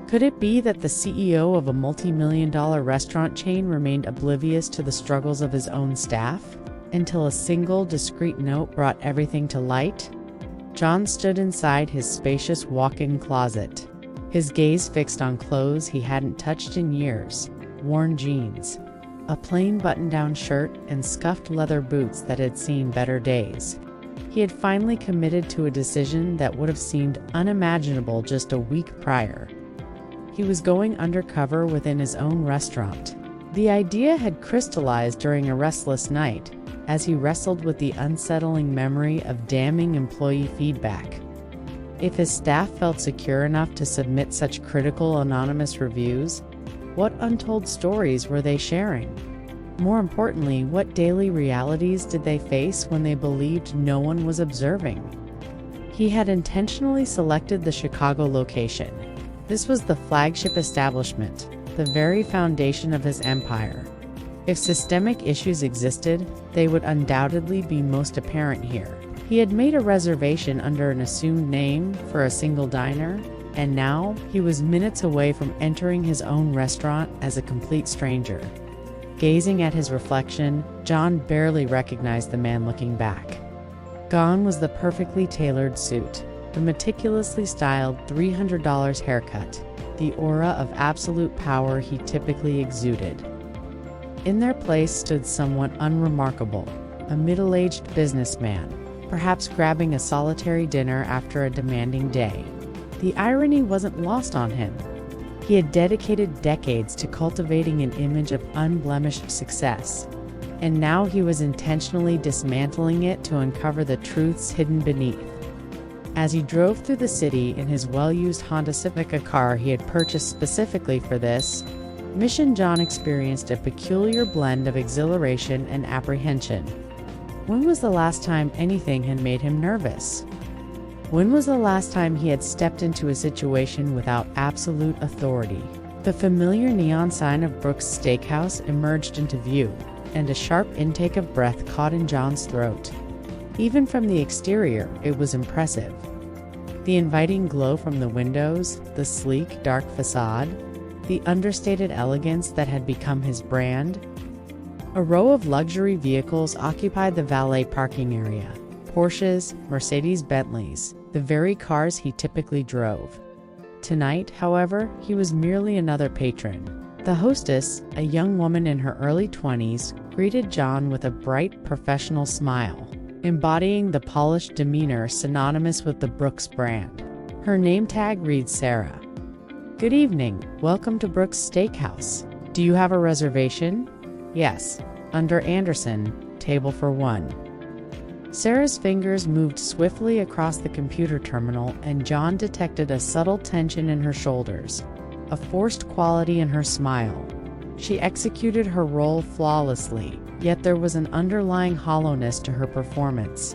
Could it be that the CEO of a multi-million-dollar restaurant chain remained oblivious to the struggles of his own staff, until a single discreet note brought everything to light? John stood inside his spacious walk-in closet, his gaze fixed on clothes he hadn't touched in years, worn jeans, a plain button-down shirt, and scuffed leather boots that had seen better days. He had finally committed to a decision that would have seemed unimaginable just a week prior. He was going undercover within his own restaurant. The idea had crystallized during a restless night, as he wrestled with the unsettling memory of damning employee feedback. If his staff felt secure enough to submit such critical anonymous reviews, what untold stories were they sharing? More importantly, what daily realities did they face when they believed no one was observing? He had intentionally selected the Chicago location. This was the flagship establishment, the very foundation of his empire. If systemic issues existed, they would undoubtedly be most apparent here. He had made a reservation under an assumed name for a single diner, and now he was minutes away from entering his own restaurant as a complete stranger. Gazing at his reflection, John barely recognized the man looking back. Gone was the perfectly tailored suit, the meticulously styled $300 haircut, the aura of absolute power he typically exuded. In their place stood someone unremarkable, a middle-aged businessman, perhaps grabbing a solitary dinner after a demanding day. The irony wasn't lost on him. He had dedicated decades to cultivating an image of unblemished success, and now he was intentionally dismantling it to uncover the truths hidden beneath. As he drove through the city in his well-used Honda Civic, a car he had purchased specifically for this mission, John experienced a peculiar blend of exhilaration and apprehension. When was the last time anything had made him nervous? When was the last time he had stepped into a situation without absolute authority? The familiar neon sign of Brooks Steakhouse emerged into view, and a sharp intake of breath caught in John's throat. Even from the exterior, it was impressive. The inviting glow from the windows, the sleek, dark facade, the understated elegance that had become his brand. A row of luxury vehicles occupied the valet parking area. Porsches, Mercedes Bentleys, the very cars he typically drove. Tonight, however, he was merely another patron. The hostess, a young woman in her early 20s, greeted John with a bright, professional smile, embodying the polished demeanor synonymous with the Brooks brand. Her name tag reads Sarah. "Good evening, welcome to Brooks Steakhouse. Do you have a reservation?" "Yes, under Anderson, table for one." Sarah's fingers moved swiftly across the computer terminal, and John detected a subtle tension in her shoulders, a forced quality in her smile. She executed her role flawlessly, yet there was an underlying hollowness to her performance.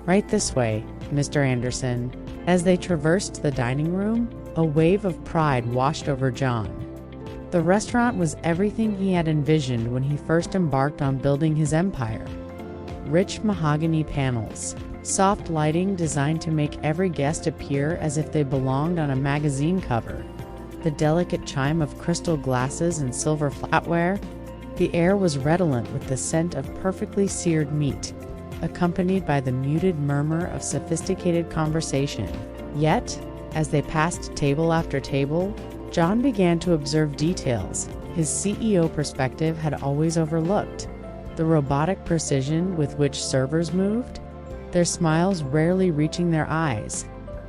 "Right this way, Mr. Anderson." As they traversed the dining room, a wave of pride washed over John. The restaurant was everything he had envisioned when he first embarked on building his empire. Rich mahogany panels, soft lighting designed to make every guest appear as if they belonged on a magazine cover, the delicate chime of crystal glasses and silver flatware. The air was redolent with the scent of perfectly seared meat, accompanied by the muted murmur of sophisticated conversation. Yet, as they passed table after table, John began to observe details his CEO perspective had always overlooked. The robotic precision with which servers moved, their smiles rarely reaching their eyes,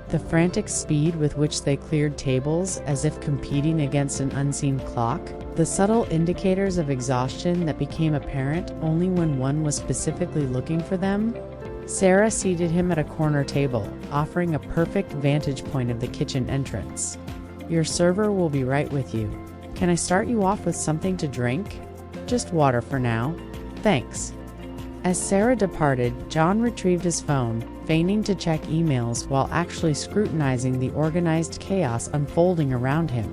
the frantic speed with which they cleared tables as if competing against an unseen clock, the subtle indicators of exhaustion that became apparent only when one was specifically looking for them. Sarah seated him at a corner table, offering a perfect vantage point of the kitchen entrance. "Your server will be right with you. Can I start you off with something to drink?" "Just water for now. Thanks." As Sarah departed, John retrieved his phone, feigning to check emails while actually scrutinizing the organized chaos unfolding around him.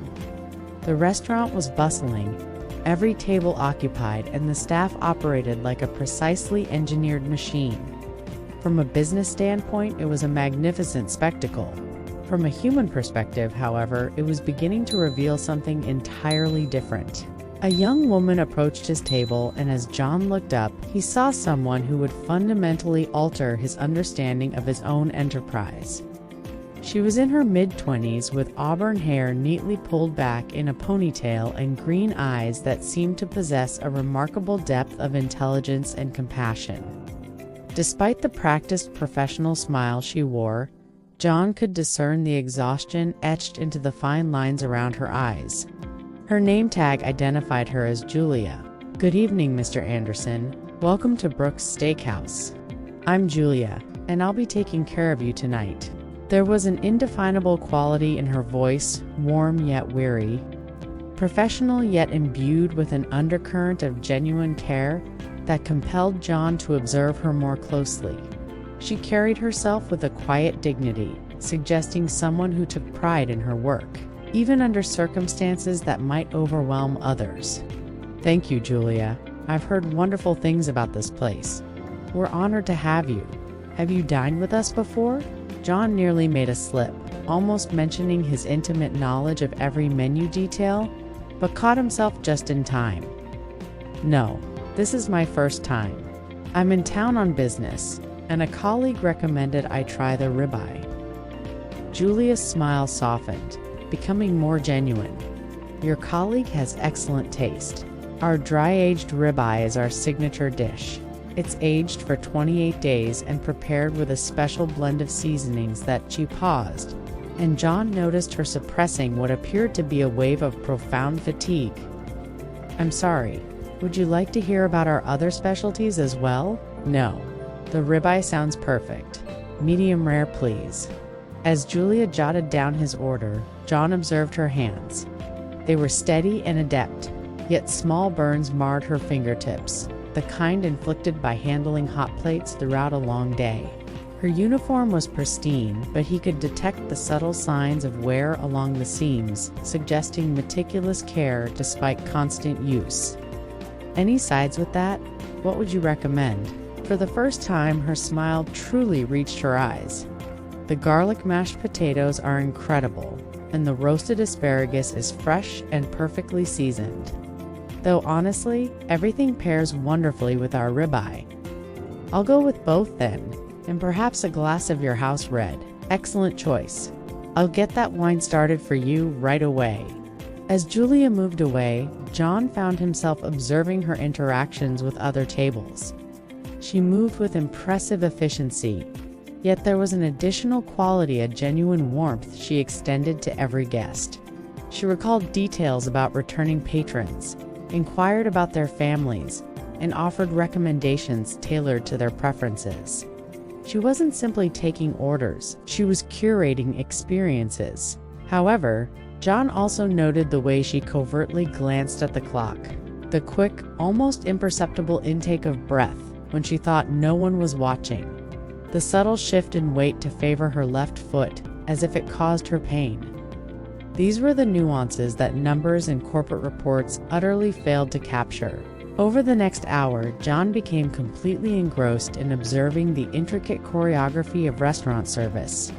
The restaurant was bustling, every table occupied, and the staff operated like a precisely engineered machine. From a business standpoint, it was a magnificent spectacle. From a human perspective, however, it was beginning to reveal something entirely different. A young woman approached his table, and as John looked up, he saw someone who would fundamentally alter his understanding of his own enterprise. She was in her mid-20s with auburn hair neatly pulled back in a ponytail and green eyes that seemed to possess a remarkable depth of intelligence and compassion. Despite the practiced professional smile she wore, John could discern the exhaustion etched into the fine lines around her eyes. Her name tag identified her as Julia. "Good evening, Mr. Anderson. Welcome to Brooks Steakhouse. I'm Julia, and I'll be taking care of you tonight." There was an indefinable quality in her voice, warm yet weary, professional yet imbued with an undercurrent of genuine care that compelled John to observe her more closely. She carried herself with a quiet dignity, suggesting someone who took pride in her work, even under circumstances that might overwhelm others. "Thank you, Julia. I've heard wonderful things about this place. We're honored to have you. Have you dined with us before?" John nearly made a slip, almost mentioning his intimate knowledge of every menu detail, but caught himself just in time. "No, this is my first time. I'm in town on business, and a colleague recommended I try the ribeye." Julia's smile softened, becoming more genuine. "Your colleague has excellent taste. Our dry-aged ribeye is our signature dish. It's aged for 28 days and prepared with a special blend of seasonings that..." She paused, and John noticed her suppressing what appeared to be a wave of profound fatigue. "I'm sorry. Would you like to hear about our other specialties as well?" "No. The ribeye sounds perfect. Medium rare, please." As Julia jotted down his order, John observed her hands. They were steady and adept, yet small burns marred her fingertips, the kind inflicted by handling hot plates throughout a long day. Her uniform was pristine, but he could detect the subtle signs of wear along the seams, suggesting meticulous care despite constant use. "Any sides with that? What would you recommend?" For the first time, her smile truly reached her eyes. "The garlic mashed potatoes are incredible, and the roasted asparagus is fresh and perfectly seasoned. Though honestly, everything pairs wonderfully with our ribeye." "I'll go with both then, and perhaps a glass of your house red." "Excellent choice. I'll get that wine started for you right away." As Julia moved away, John found himself observing her interactions with other tables. She moved with impressive efficiency, yet there was an additional quality, a genuine warmth she extended to every guest. She recalled details about returning patrons, inquired about their families, and offered recommendations tailored to their preferences. She wasn't simply taking orders, she was curating experiences. However, John also noted the way she covertly glanced at the clock, the quick, almost imperceptible intake of breath when she thought no one was watching, the subtle shift in weight to favor her left foot, as if it caused her pain. These were the nuances that numbers and corporate reports utterly failed to capture. Over the next hour, John became completely engrossed in observing the intricate choreography of restaurant service.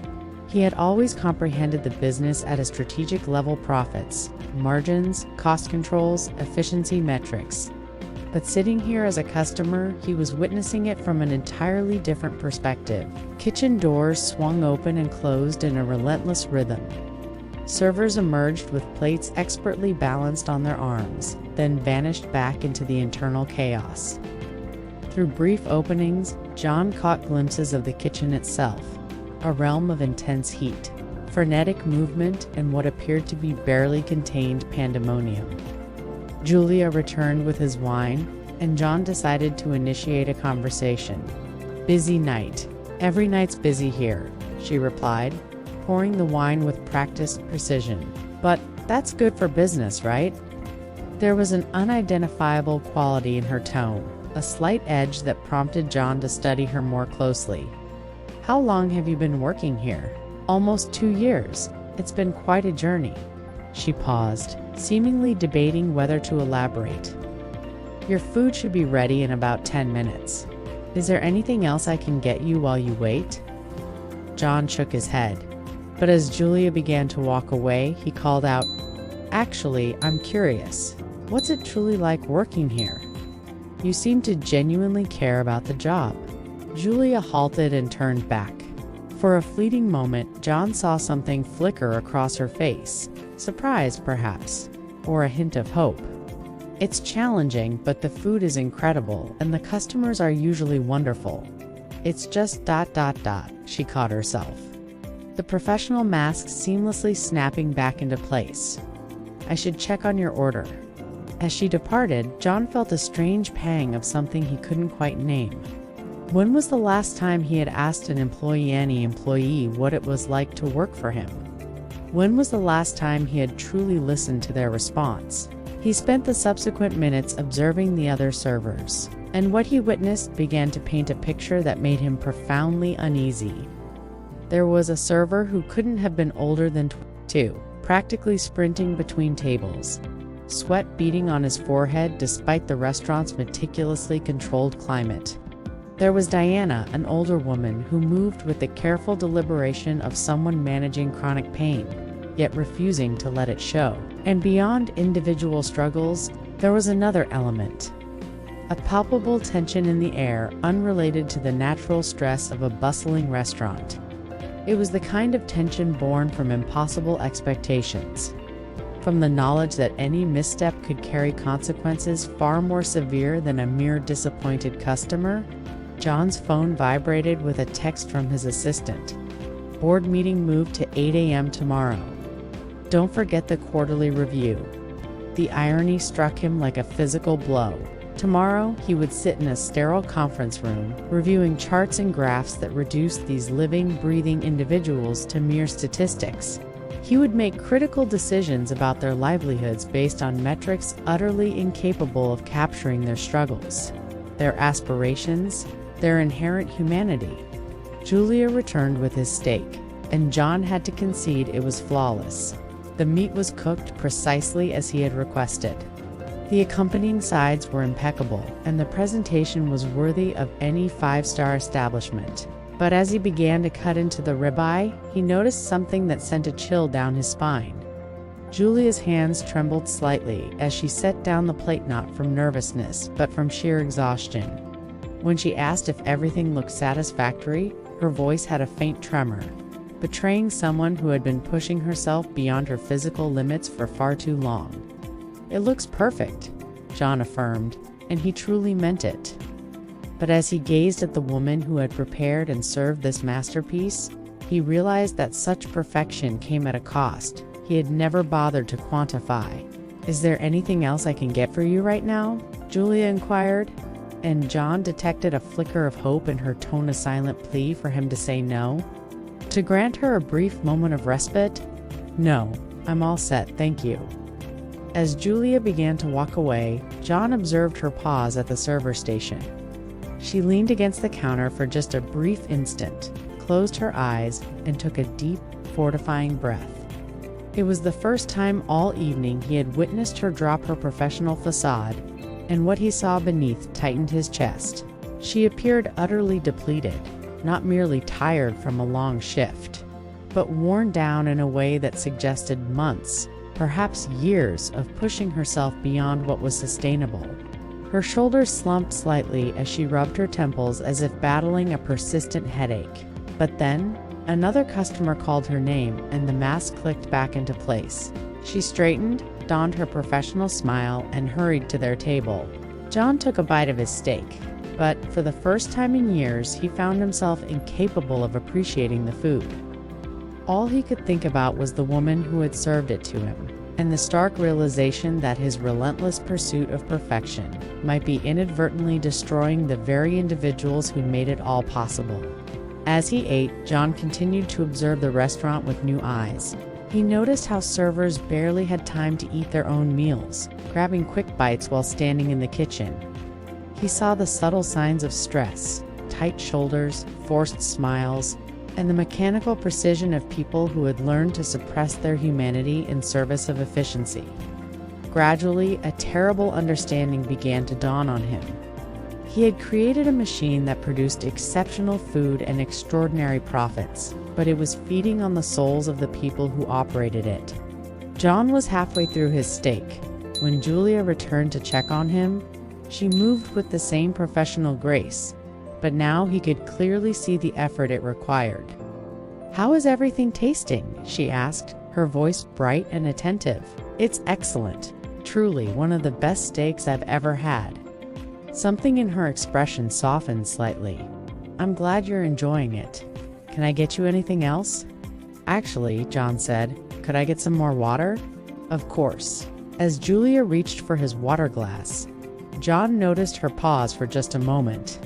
He had always comprehended the business at a strategic level: profits, margins, cost controls, efficiency metrics. But sitting here as a customer, he was witnessing it from an entirely different perspective. Kitchen doors swung open and closed in a relentless rhythm. Servers emerged with plates expertly balanced on their arms, then vanished back into the internal chaos. Through brief openings, John caught glimpses of the kitchen itself, a realm of intense heat, frenetic movement, and what appeared to be barely contained pandemonium. Julia returned with his wine, and John decided to initiate a conversation. "Busy night. Every night's busy here," she replied, pouring the wine with practiced precision. "But that's good for business, right?" There was an unidentifiable quality in her tone, a slight edge that prompted John to study her more closely. "How long have you been working here?" "Almost 2 years. It's been quite a journey." She paused, seemingly debating whether to elaborate. "Your food should be ready in about 10 minutes. Is there anything else I can get you while you wait?" John shook his head. But as Julia began to walk away, he called out, "Actually, I'm curious. What's it truly like working here? You seem to genuinely care about the job." Julia halted and turned back. For a fleeting moment, John saw something flicker across her face. Surprise, perhaps, or a hint of hope. "It's challenging, but the food is incredible, and the customers are usually wonderful. It's just ... she caught herself, the professional mask seamlessly snapping back into place. "I should check on your order." As she departed, John felt a strange pang of something he couldn't quite name. When was the last time he had asked an employee what it was like to work for him? When was the last time he had truly listened to their response? He spent the subsequent minutes observing the other servers, and what he witnessed began to paint a picture that made him profoundly uneasy. There was a server who couldn't have been older than 22, practically sprinting between tables, sweat beading on his forehead despite the restaurant's meticulously controlled climate. There was Diana, an older woman who moved with the careful deliberation of someone managing chronic pain, yet refusing to let it show. And beyond individual struggles, there was another element. A palpable tension in the air, unrelated to the natural stress of a bustling restaurant. It was the kind of tension born from impossible expectations. From the knowledge that any misstep could carry consequences far more severe than a mere disappointed customer. John's phone vibrated with a text from his assistant. "Board meeting moved to 8 a.m. tomorrow. Don't forget the quarterly review." The irony struck him like a physical blow. Tomorrow, he would sit in a sterile conference room, reviewing charts and graphs that reduced these living, breathing individuals to mere statistics. He would make critical decisions about their livelihoods based on metrics utterly incapable of capturing their struggles, their aspirations, their inherent humanity. Julia returned with his steak, and John had to concede it was flawless. The meat was cooked precisely as he had requested. The accompanying sides were impeccable, and the presentation was worthy of any five-star establishment. But as he began to cut into the ribeye, he noticed something that sent a chill down his spine. Julia's hands trembled slightly as she set down the plate, not from nervousness, but from sheer exhaustion. When she asked if everything looked satisfactory, her voice had a faint tremor, betraying someone who had been pushing herself beyond her physical limits for far too long. "It looks perfect," John affirmed, and he truly meant it. But as he gazed at the woman who had prepared and served this masterpiece, he realized that such perfection came at a cost he had never bothered to quantify. "Is there anything else I can get for you right now?" Julia inquired, and John detected a flicker of hope in her tone, a silent plea for him to say no, to grant her a brief moment of respite. "No, I'm all set, thank you." As Julia began to walk away, John observed her pause at the server station. She leaned against the counter for just a brief instant, closed her eyes, and took a deep, fortifying breath. It was the first time all evening he had witnessed her drop her professional facade, and what he saw beneath tightened his chest. She appeared utterly depleted, not merely tired from a long shift, but worn down in a way that suggested months, perhaps years, of pushing herself beyond what was sustainable. Her shoulders slumped slightly as she rubbed her temples as if battling a persistent headache. But then, another customer called her name, and the mask clicked back into place. She straightened, donned her professional smile, and hurried to their table. John took a bite of his steak, but for the first time in years, he found himself incapable of appreciating the food. All he could think about was the woman who had served it to him, and the stark realization that his relentless pursuit of perfection might be inadvertently destroying the very individuals who made it all possible. As he ate, John continued to observe the restaurant with new eyes. He noticed how servers barely had time to eat their own meals, grabbing quick bites while standing in the kitchen. He saw the subtle signs of stress, tight shoulders, forced smiles, and the mechanical precision of people who had learned to suppress their humanity in service of efficiency. Gradually, a terrible understanding began to dawn on him. He had created a machine that produced exceptional food and extraordinary profits, but it was feeding on the souls of the people who operated it. John was halfway through his steak. When Julia returned to check on him, she moved with the same professional grace, but now he could clearly see the effort it required. "How is everything tasting?" she asked, her voice bright and attentive. "It's excellent. Truly one of the best steaks I've ever had." Something in her expression softened slightly. "I'm glad you're enjoying it. Can I get you anything else?" "Actually," John said, "could I get some more water?" "Of course." As Julia reached for his water glass, John noticed her pause for just a moment.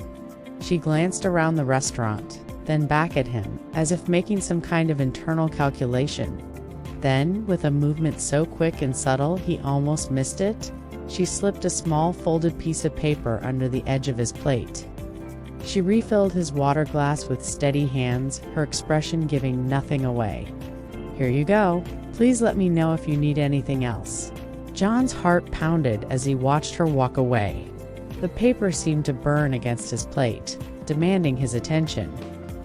She glanced around the restaurant, then back at him, as if making some kind of internal calculation. Then, with a movement so quick and subtle he almost missed it, she slipped a small folded piece of paper under the edge of his plate. She refilled his water glass with steady hands, her expression giving nothing away. "Here you go. Please let me know if you need anything else." John's heart pounded as he watched her walk away. The paper seemed to burn against his plate, demanding his attention.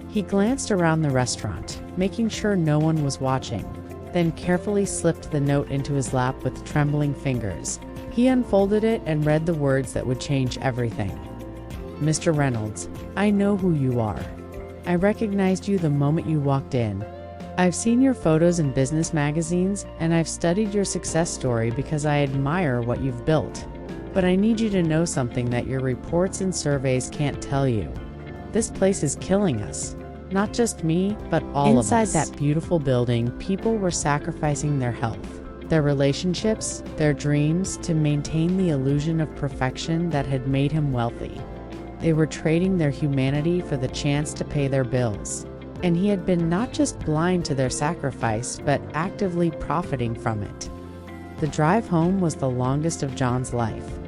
He glanced around the restaurant, making sure no one was watching, then carefully slipped the note into his lap with trembling fingers. He unfolded it and read the words that would change everything. "Mr. Reynolds, I know who you are. I recognized you the moment you walked in. I've seen your photos in business magazines, and I've studied your success story because I admire what you've built. But I need you to know something that your reports and surveys can't tell you. This place is killing us. Not just me, but all of us." Inside that beautiful building, people were sacrificing their health, their relationships, their dreams to maintain the illusion of perfection that had made him wealthy. They were trading their humanity for the chance to pay their bills. And he had been not just blind to their sacrifice, but actively profiting from it. The drive home was the longest of John's life.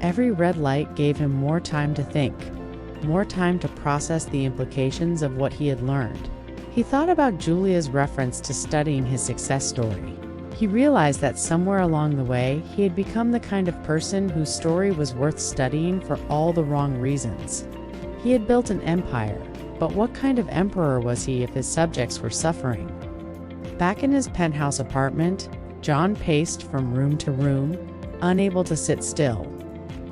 Every red light gave him more time to think, more time to process the implications of what he had learned. He thought about Julia's reference to studying his success story. He realized that somewhere along the way, he had become the kind of person whose story was worth studying for all the wrong reasons. He had built an empire, but what kind of emperor was he if his subjects were suffering? Back in his penthouse apartment, John paced from room to room, unable to sit still.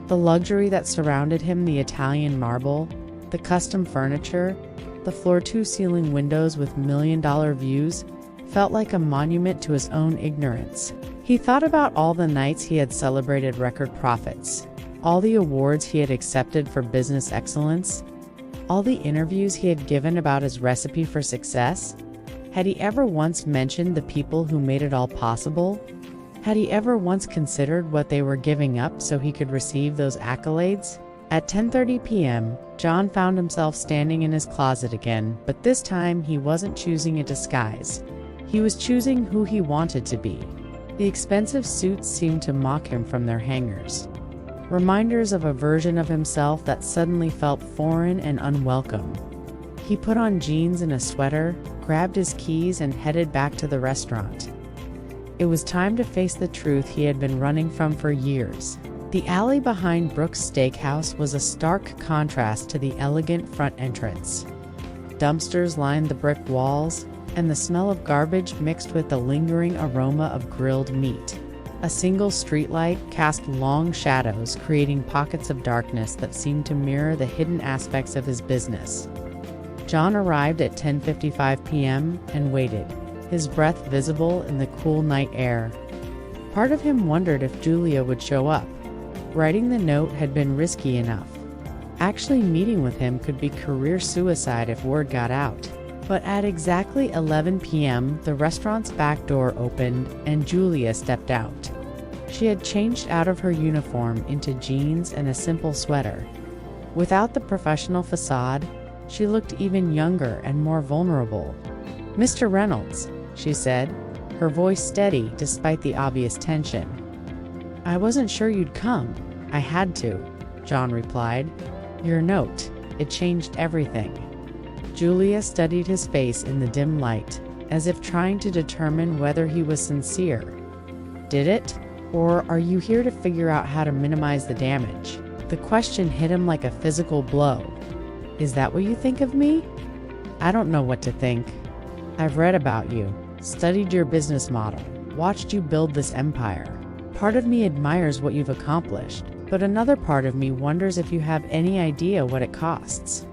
The luxury that surrounded him, the Italian marble, the custom furniture, the floor-to-ceiling windows with million-dollar views, felt like a monument to his own ignorance. He thought about all the nights he had celebrated record profits, all the awards he had accepted for business excellence, all the interviews he had given about his recipe for success. Had he ever once mentioned the people who made it all possible? Had he ever once considered what they were giving up so he could receive those accolades? At 10:30 p.m., John found himself standing in his closet again, but this time he wasn't choosing a disguise. He was choosing who he wanted to be. The expensive suits seemed to mock him from their hangers, reminders of a version of himself that suddenly felt foreign and unwelcome. He put on jeans and a sweater, grabbed his keys, and headed back to the restaurant. It was time to face the truth he had been running from for years. The alley behind Brooks Steakhouse was a stark contrast to the elegant front entrance. Dumpsters lined the brick walls, and the smell of garbage mixed with the lingering aroma of grilled meat. A single streetlight cast long shadows, creating pockets of darkness that seemed to mirror the hidden aspects of his business. John arrived at 10:55 p.m. and waited, his breath visible in the cool night air. Part of him wondered if Julia would show up. Writing the note had been risky enough. Actually meeting with him could be career suicide if word got out. But at exactly 11 p.m., the restaurant's back door opened and Julia stepped out. She had changed out of her uniform into jeans and a simple sweater. Without the professional facade, she looked even younger and more vulnerable. "Mr. Reynolds," she said, her voice steady despite the obvious tension. "I wasn't sure you'd come. I had to," John replied. "Your note, it changed everything." Julia studied his face in the dim light, as if trying to determine whether he was sincere. "Did it? Or are you here to figure out how to minimize the damage?" The question hit him like a physical blow. Is that what you think of me? I don't know what to think. I've read about you, studied your business model, watched you build this empire. Part of me admires what you've accomplished, but another part of me wonders if you have any idea what it costs.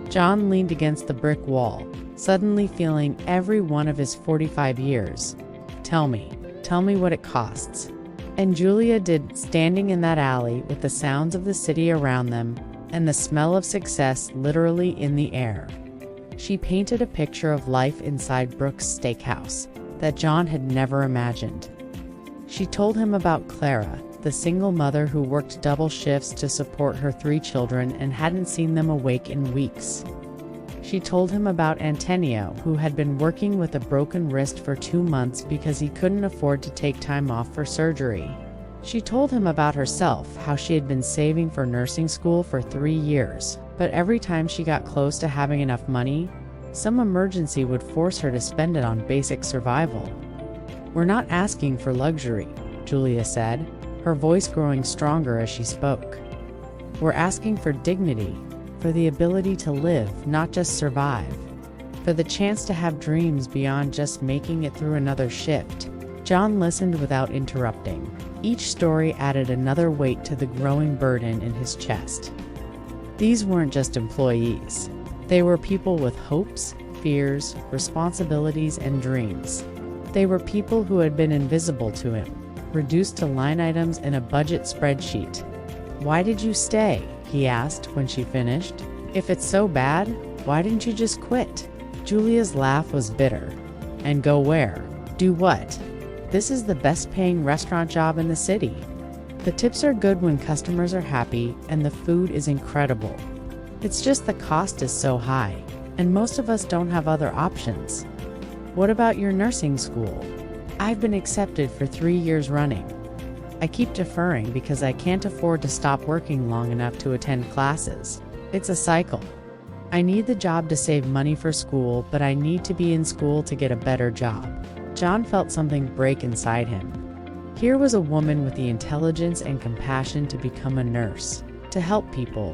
John leaned against the brick wall, suddenly feeling every one of his 45 years. Tell me what it costs. And Julia did, standing in that alley with the sounds of the city around them and the smell of success literally in the air. She painted a picture of life inside Brooks' Steakhouse that John had never imagined. She told him about Clara, the single mother who worked double shifts to support her 3 children and hadn't seen them awake in weeks. She told him about Antonio, who had been working with a broken wrist for 2 months because he couldn't afford to take time off for surgery. She told him about herself, how she had been saving for nursing school for 3 years, but every time she got close to having enough money, some emergency would force her to spend it on basic survival. "We're not asking for luxury," Julia said, her voice growing stronger as she spoke. "We're asking for dignity, for the ability to live, not just survive, for the chance to have dreams beyond just making it through another shift." John listened without interrupting. Each story added another weight to the growing burden in his chest. These weren't just employees. They were people with hopes, fears, responsibilities, and dreams. They were people who had been invisible to him, reduced to line items in a budget spreadsheet. "Why did you stay?" he asked when she finished. "If it's so bad, why didn't you just quit?" Julia's laugh was bitter. "And go where? Do what? This is the best paying restaurant job in the city. The tips are good when customers are happy and the food is incredible. It's just the cost is so high, and most of us don't have other options." "What about your nursing school?" "I've been accepted for 3 years running. I keep deferring because I can't afford to stop working long enough to attend classes. It's a cycle. I need the job to save money for school, but I need to be in school to get a better job." John felt something break inside him. Here was a woman with the intelligence and compassion to become a nurse, to help people,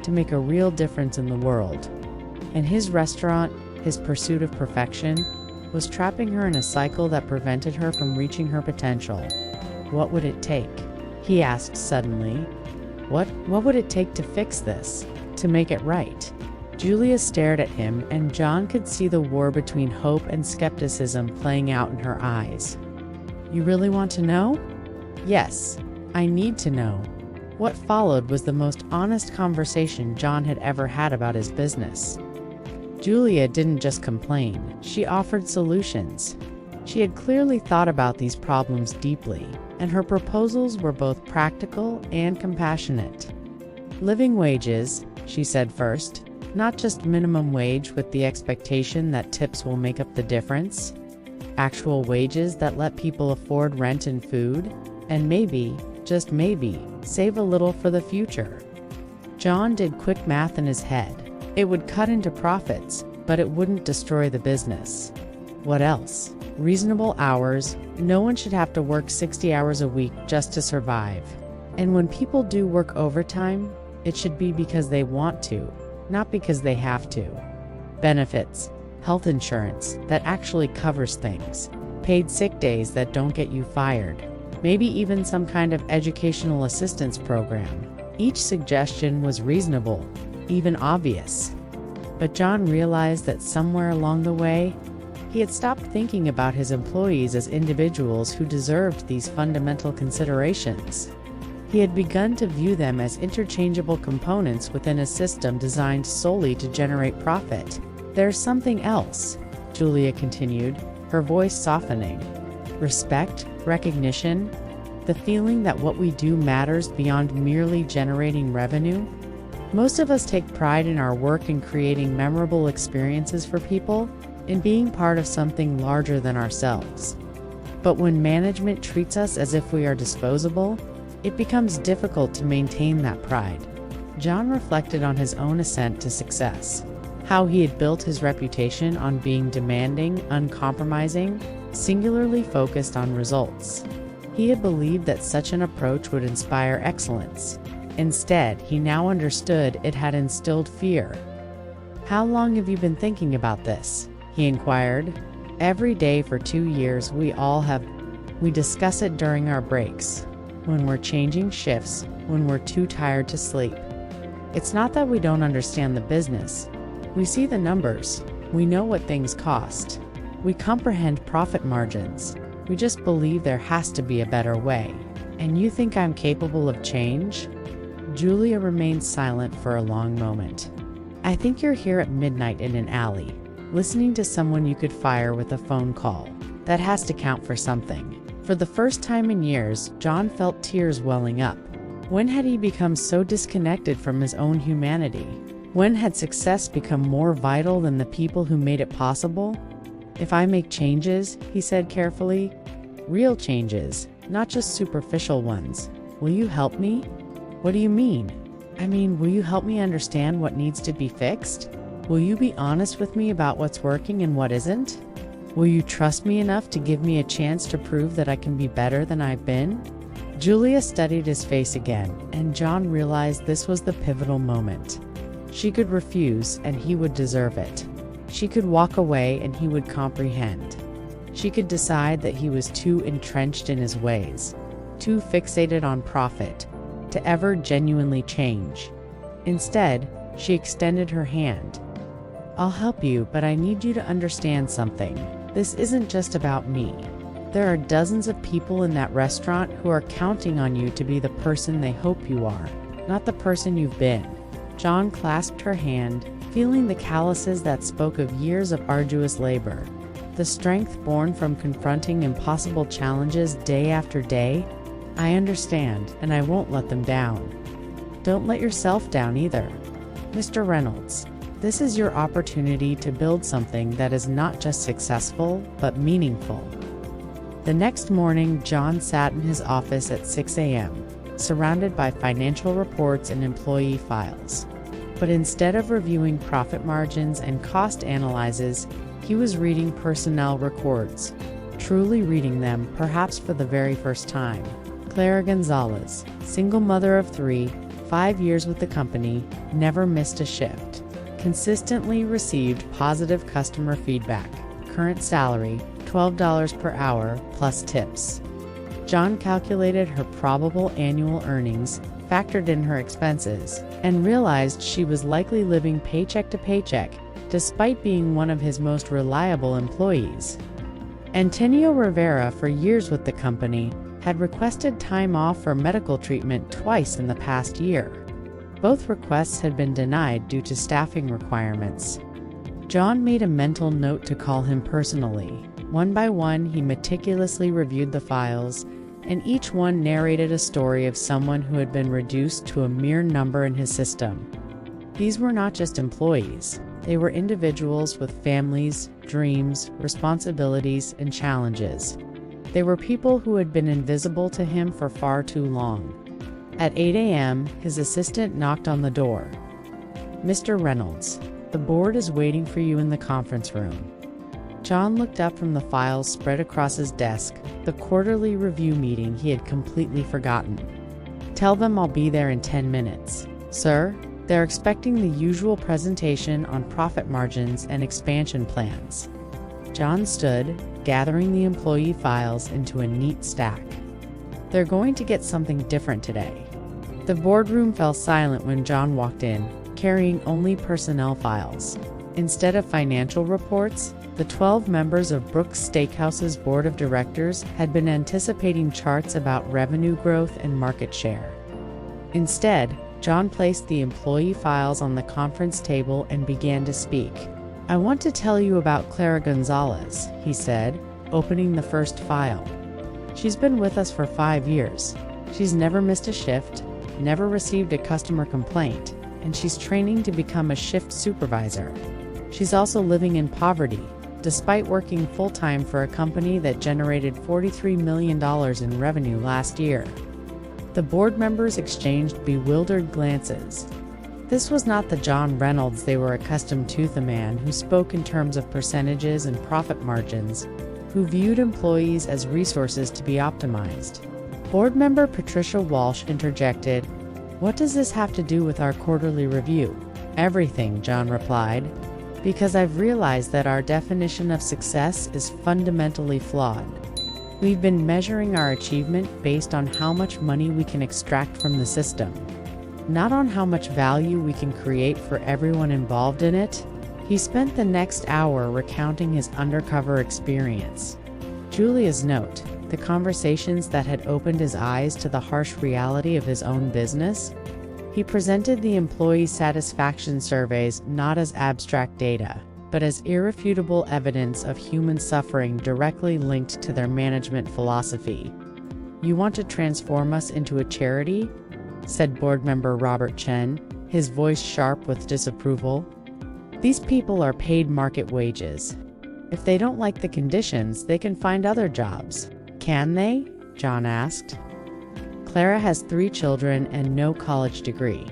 to make a real difference in the world. And his restaurant, his pursuit of perfection, was trapping her in a cycle that prevented her from reaching her potential. What would it take? He asked suddenly. What would it take to fix this, to make it right? Julia stared at him, and John could see the war between hope and skepticism playing out in her eyes. "You really want to know?" "Yes, I need to know." What followed was the most honest conversation John had ever had about his business. Julia didn't just complain, she offered solutions. She had clearly thought about these problems deeply, and her proposals were both practical and compassionate. "Living wages," she said first, "not just minimum wage with the expectation that tips will make up the difference. Actual wages that let people afford rent and food, and maybe, just maybe, save a little for the future." John did quick math in his head. It would cut into profits, but it wouldn't destroy the business. What else? Reasonable hours. No one should have to work 60 hours a week just to survive. And when people do work overtime, it should be because they want to, not because they have to. Benefits. Health insurance that actually covers things. Paid sick days that don't get you fired. Maybe even some kind of educational assistance program. Each suggestion was reasonable, even obvious. But John realized that somewhere along the way, he had stopped thinking about his employees as individuals who deserved these fundamental considerations. He had begun to view them as interchangeable components within a system designed solely to generate profit. "There's something else," Julia continued, her voice softening. "Respect, recognition, the feeling that what we do matters beyond merely generating revenue. Most of us take pride in our work in creating memorable experiences for people, in being part of something larger than ourselves. But when management treats us as if we are disposable, it becomes difficult to maintain that pride." John reflected on his own ascent to success, how he had built his reputation on being demanding, uncompromising, singularly focused on results. He had believed that such an approach would inspire excellence, Instead, he now understood it had instilled fear. "How long have you been thinking about this?" he inquired. "Every day for 2 years. We discuss it during our breaks, when we're changing shifts, when we're too tired to sleep. It's not that we don't understand the business. We see the numbers. We know what things cost. We comprehend profit margins. We just believe there has to be a better way. And you think I'm capable of change?" Julia remained silent for a long moment. "I think you're here at midnight in an alley, listening to someone you could fire with a phone call. That has to count for something." For the first time in years, John felt tears welling up. When had he become so disconnected from his own humanity? When had success become more vital than the people who made it possible? "If I make changes," he said carefully, "real changes, not just superficial ones, will you help me?" "What do you mean?" "I mean, will you help me understand what needs to be fixed? Will you be honest with me about what's working and what isn't? Will you trust me enough to give me a chance to prove that I can be better than I've been?" Julia studied his face again, and John realized this was the pivotal moment. She could refuse, and he would deserve it. She could walk away, and he would comprehend. She could decide that he was too entrenched in his ways, too fixated on profit, to ever genuinely change. Instead, she extended her hand. "I'll help you, but I need you to understand something. This isn't just about me. There are dozens of people in that restaurant who are counting on you to be the person they hope you are, not the person you've been." John clasped her hand, feeling the calluses that spoke of years of arduous labor, the strength born from confronting impossible challenges day after day. "I understand, and I won't let them down. Don't let yourself down either. Mr. Reynolds, this is your opportunity to build something that is not just successful, but meaningful." The next morning, John sat in his office at 6 a.m., surrounded by financial reports and employee files. But instead of reviewing profit margins and cost analyses, he was reading personnel records, truly reading them, perhaps for the very first time. Clara Gonzalez, single mother of 3, 5 years with the company, never missed a shift. Consistently received positive customer feedback. Current salary, $12 per hour, plus tips. John calculated her probable annual earnings, factored in her expenses, and realized she was likely living paycheck to paycheck, despite being one of his most reliable employees. Antonio Rivera, for years with the company, had requested time off for medical treatment twice in the past year. Both requests had been denied due to staffing requirements. John made a mental note to call him personally. One by one, he meticulously reviewed the files, and each one narrated a story of someone who had been reduced to a mere number in his system. These were not just employees. They were individuals with families, dreams, responsibilities, and challenges. They were people who had been invisible to him for far too long. At 8 a.m., his assistant knocked on the door. "Mr. Reynolds, the board is waiting for you in the conference room." John looked up from the files spread across his desk, the quarterly review meeting he had completely forgotten. "Tell them I'll be there in 10 minutes. Sir, they're expecting the usual presentation on profit margins and expansion plans." John stood, gathering the employee files into a neat stack. "They're going to get something different today." The boardroom fell silent when John walked in, carrying only personnel files. Instead of financial reports, the 12 members of Brooks Steakhouse's board of directors had been anticipating charts about revenue growth and market share. Instead, John placed the employee files on the conference table and began to speak. "I want to tell you about Clara Gonzalez," he said, opening the first file. "She's been with us for 5 years. She's never missed a shift, never received a customer complaint, and she's training to become a shift supervisor. She's also living in poverty, despite working full-time for a company that generated $43 million in revenue last year." The board members exchanged bewildered glances. This was not the John Reynolds they were accustomed to, the man who spoke in terms of percentages and profit margins, who viewed employees as resources to be optimized. Board member Patricia Walsh interjected, "What does this have to do with our quarterly review?" "Everything," John replied, "because I've realized that our definition of success is fundamentally flawed. We've been measuring our achievement based on how much money we can extract from the system, not on how much value we can create for everyone involved in it." He spent the next hour recounting his undercover experience. Julia's note, the conversations that had opened his eyes to the harsh reality of his own business. He presented the employee satisfaction surveys not as abstract data, but as irrefutable evidence of human suffering directly linked to their management philosophy. "You want to transform us into a charity?" said board member Robert Chen, his voice sharp with disapproval. "These people are paid market wages. If they don't like the conditions, they can find other jobs." "Can they?" John asked. Clara has 3 children and no college degree.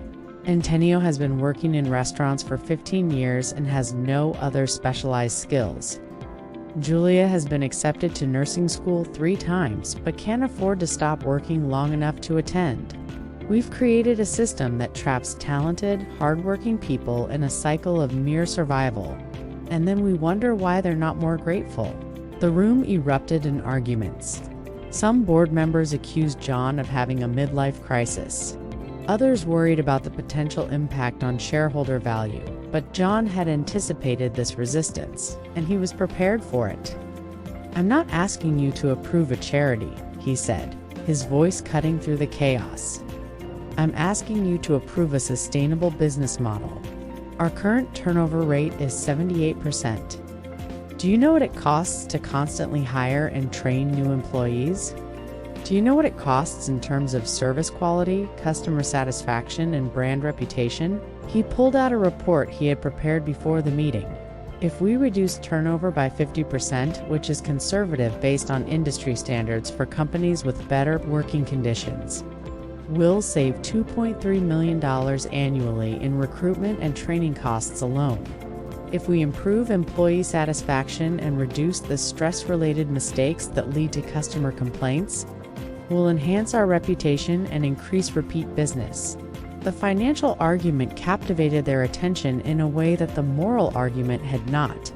Antonio has been working in restaurants for 15 years and has no other specialized skills. Julia has been accepted to nursing school 3 times, but can't afford to stop working long enough to attend. "We've created a system that traps talented, hardworking people in a cycle of mere survival, and then we wonder why they're not more grateful." The room erupted in arguments. Some board members accused John of having a midlife crisis. Others worried about the potential impact on shareholder value, but John had anticipated this resistance, and he was prepared for it. "I'm not asking you to approve a charity," he said, his voice cutting through the chaos. "I'm asking you to approve a sustainable business model. Our current turnover rate is 78%. Do you know what it costs to constantly hire and train new employees? Do you know what it costs in terms of service quality, customer satisfaction, and brand reputation?" He pulled out a report he had prepared before the meeting. "If we reduce turnover by 50%, which is conservative based on industry standards for companies with better working conditions, we'll save $2.3 million annually in recruitment and training costs alone. If we improve employee satisfaction and reduce the stress-related mistakes that lead to customer complaints, we'll enhance our reputation and increase repeat business." The financial argument captivated their attention in a way that the moral argument had not.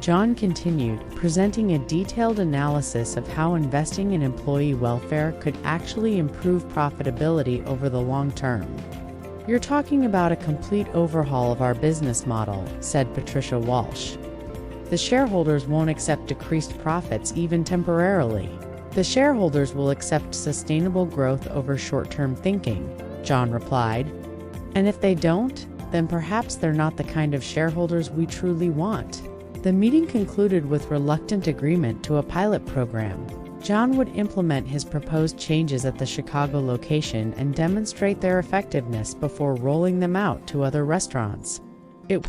John continued, presenting a detailed analysis of how investing in employee welfare could actually improve profitability over the long term. "You're talking about a complete overhaul of our business model," said Patricia Walsh. "The shareholders won't accept decreased profits even temporarily. The shareholders will accept sustainable growth over short-term thinking," John replied. "And if they don't, then perhaps they're not the kind of shareholders we truly want." The meeting concluded with reluctant agreement to a pilot program. John would implement his proposed changes at the Chicago location and demonstrate their effectiveness before rolling them out to other restaurants. It